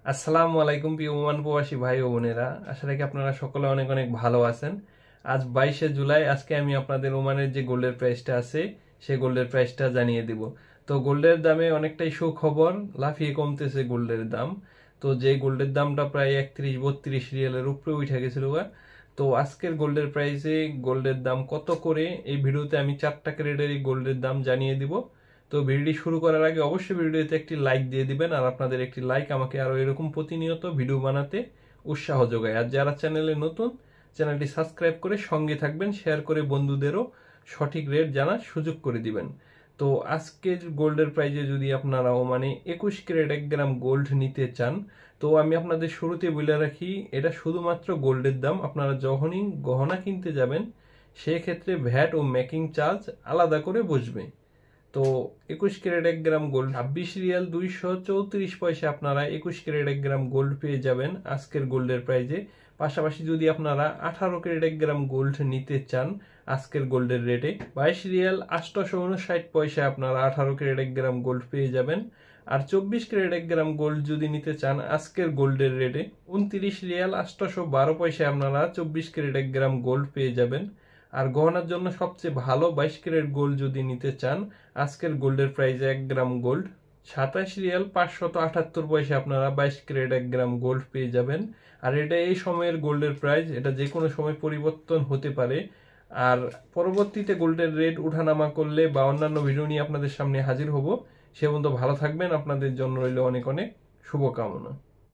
আসসালামু আলাইকুম প্রিয় ওমান প্রবাসী ভাই ও বোনেরা, আশা রাখি আপনারা সকলে অনেক অনেক ভালো আছেন। আজ 22শে জুলাই, আজকে আমি আপনাদের ওমানের যে গোল্ডের প্রাইসটা আছে সেই গোল্ডের প্রাইসটা জানিয়ে দিব। তো গোল্ডের দামে অনেকটাই সুখবর, লাফিয়ে কমতেছে গোল্ডের দাম। তো যে গোল্ডের দামটা প্রায় 31-32 রিয়ালের উপরে উঠে গেছিল। তো আজকের গোল্ডের প্রাইসে গোল্ডের দাম কত করে এই ভিডিওতে আমি 4টা ক্যারেটের গোল্ডের দাম জানিয়ে দিব। তো ভিডিওটি শুরু করার আগে অবশ্যই ভিডিওতে একটি লাইক দিয়ে দিবেন, আর আপনাদের একটি লাইক আমাকে আরো এরকম প্রতিনিয়ত ভিডিও বানাতে উৎসাহ যোগায়। আর যারা চ্যানেলে নতুন, চ্যানেলটি সাবস্ক্রাইব করে সঙ্গে থাকবেন, শেয়ার করে বন্ধুদেরও সঠিক রেট জানার সুযোগ করে দিবেন। তো আজকের গোল্ডের প্রাইজে যদি আপনারা মানে 21 ক্যারেট 1 গ্রাম গোল্ড নিতে চান, তো আমি আপনাদের শুরুতে বলে রাখি এটা শুধুমাত্র গোল্ডের দাম। আপনারা যখনই গহনা কিনতে যাবেন সেক্ষেত্রে ভ্যাট ও মেকিং চার্জ আলাদা করে বসবে। তো 21 ক্যারেট 1 গ্রাম গোল্ড 26 রিয়াল 234 পয়সা আপনারা 21 ক্যারেট 1 গ্রাম গোল্ড পেয়ে যাবেন আজকের গোল্ডের প্রাইজে। পাশাপাশি যদি আপনারা 18 ক্যারেট 1 গ্রাম গোল্ড নিতে চান আজকের গোল্ডের রেটে 22 রিয়াল 859 পয়সা আপনারা 18 ক্যারেট 1 গ্রাম গোল্ড পেয়ে যাবেন। আর 24 ক্যারেট 1 গ্রাম গোল্ড যদি নিতে চান আজকের গোল্ডের রেটে 29 রিয়াল 812 পয়সা আপনারা 24 ক্যারেট 1 গ্রাম গোল্ড পেয়ে যাবেন। আর গহনার জন্য সবচেয়ে ভালো 22 ক্যারেট গোল্ড যদি নিতে চান আজকের গোল্ডের প্রাইস 1 গ্রাম গোল্ড 27 রিয়াল 578 পয়সা আপনারা 22 ক্যারেট 1 গ্রাম গোল্ড পেয়ে যাবেন। আর এটা এই সময়ের গোল্ডের প্রাইস, এটা যে কোনো সময় পরিবর্তন হতে পারে। আর পরবর্তীতে গোল্ডের রেট উঠানামা করলে বা অন্যান্য ভিডিও নিয়ে আপনাদের সামনে হাজির হব। সে পর্যন্ত ভালো থাকবেন, আপনাদের জন্য রইল অনেক অনেক শুভকামনা।